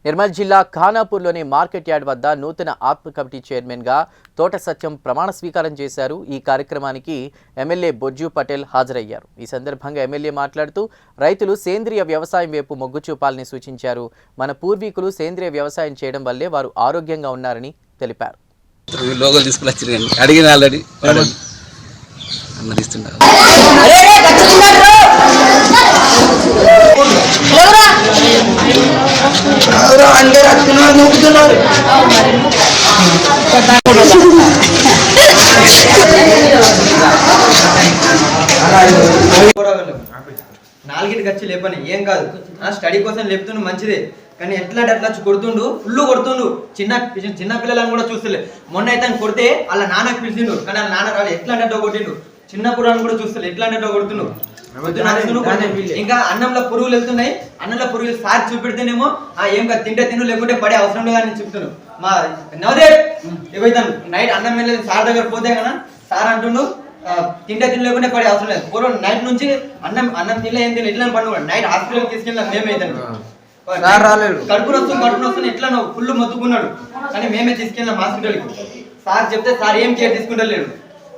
నిర్మల్ జిల్లా ఖానాపూర్లోని market yard వద్ద నూతన ఆత్మ కమిటీ చైర్మన్గా తోట సత్యం ప్రమాణ స్వీకారం చేశారు. ఈ కార్యక్రమానికి ఎమ్మెల్యే బొజ్జు పటేల్ హాజరయ్యారు. ఈ సందర్భంగా ఎమ్మెల్యే మాట్లాడుతూ రైతులు సేంద్రియ వ్యవసాయం వైపు మొగ్గు చూపాలని సూచించారు. మన పూర్వీకులు సేంద్రియ వ్యవసాయం చేయడం వల్లే వారు ఆరోగ్యంగా ఉన్నారని తెలిపారు. నాలుగింటికి వచ్చి లేపని ఏం కాదు, స్టడీ కోసం లేపుతుండు మంచిదే, కానీ ఎట్లా అట్లా కొడుతుండు, ఫుల్ కొడుతుండు. చిన్న పిల్లలను కూడా చూస్తలే. మొన్న అయితే కొడితే వాళ్ళ నాన్నకి పిలిచిండు, కానీ వాళ్ళ నాన్న రాడు, ఎట్లా అంటే కొట్టిండు. చిన్న పురాన్ని కూడా చూస్తలే, ఎట్లా అంటే కొడుతుండు. ఇంకా అన్నంలో పురుగులు వెళ్తున్నాయి, అన్నంలో పురుగులు సార్ చూపెడితేనేమో ఏం కాదు తింటే తిను, లేకుంటే పడే అవసరం లేదు అని చెప్తున్నాను. మా నవదే ఏవైతాను నైట్ అన్నం వెళ్ళలేదు సార్ దగ్గర పోతే కదా సార్ అంటుండు తింటే తిని లేకుంటే పడే అవసరం లేదు. పూర్వం నైట్ నుంచి అన్నం తినలే ఏం తినలేదు, ఎట్లా పండుగ నైట్ హాస్పిటల్కి తీసుకెళ్ళినా మేమైతాను. కడుపును వస్తుంది ఎట్లా ఫుల్ మొత్తుకున్నాడు, కానీ మేమే తీసుకెళ్ళినాం హాస్పిటల్కి. సార్ చెప్తే సార్ ఏం కేర్ తీసుకుంటలేడు.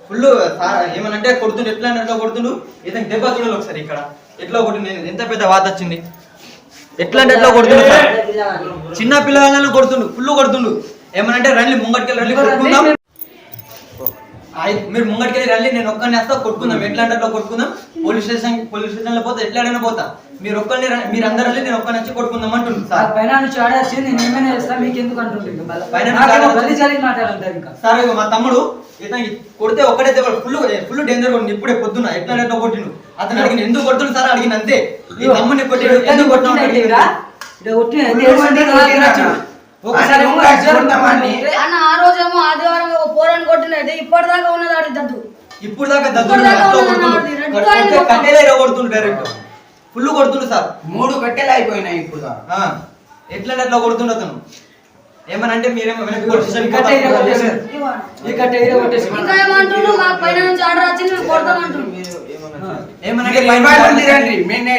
ఫుల్ సార్ ఏమనంటే కొడుతుండు, ఎట్లా ఎట్లా కొడుతుండు. ఇతను దెబ్బ చూడాలి ఒకసారి, ఇక్కడ ఎట్లా కొడుతుంది, ఎంత పెద్ద వాత వచ్చింది. ఎట్లా అంటే ఎట్లా కొడుతుండు సార్, చిన్న పిల్లలను కొడుతుండు, ఫుల్ కొడుతుండు. ఏమనంటే రండి ముంగటికెళ్ళి రండి కొట్టుకుందాం, మీరు ముంగటికెళ్ళి రండి, నేను ఒక్కరిని వేస్తా కొట్టుకుందాం, ఎట్లా అంటే అట్లా కొట్టుకుందాం. పోలీస్ స్టేషన్లో పోతే ఎట్లాడైనా పోతా, మీరు ఒక్కరిని మీరు అందరూ వెళ్ళి నేను ఒక్కరిని వచ్చి కొట్టుకుందాం అంటుండు సార్. సార్ మా తమ్ముడు ఇతనికి కొడితే ఒక్కడే ఫుల్ డేంజర్ కొట్టింది. ఇప్పుడే పొద్దున ఎట్లా ఎట్లా కొట్టిండు. అతను అడిగిన ఎందుకు కొడుతుంది సార్ అడిగిన, అంతే. ఈ తమ్ముడిని కొట్టాడు, ఎందుకు కొట్టిన ఆదివారం పోరాని కొట్టినది ఇప్పటిదాకా ఉన్నది ఆడి దద్దు. ఇప్పుడు దాకా దద్దు కొడుతుండు, డైరెక్ట్ ఫుల్ కొడుతుండు సార్. 3 కట్టెలు అయిపోయినాయి ఇప్పుడు. ఎట్లా ఎట్లా కొడుతుండు అతను. ఏమనంటే మీరేమో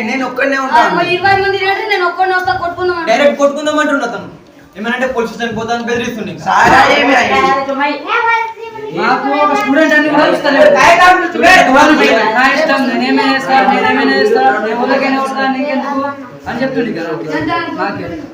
నేను ఒక్కనే ఉంటాను, డైరెక్ట్ కొట్టుకుందాం అంటుండు అతను. ఏమనంటే పోలీస్ స్టేషన్ పోతాను బెదిరిస్తుంది. అని చెప్తుంది కదా.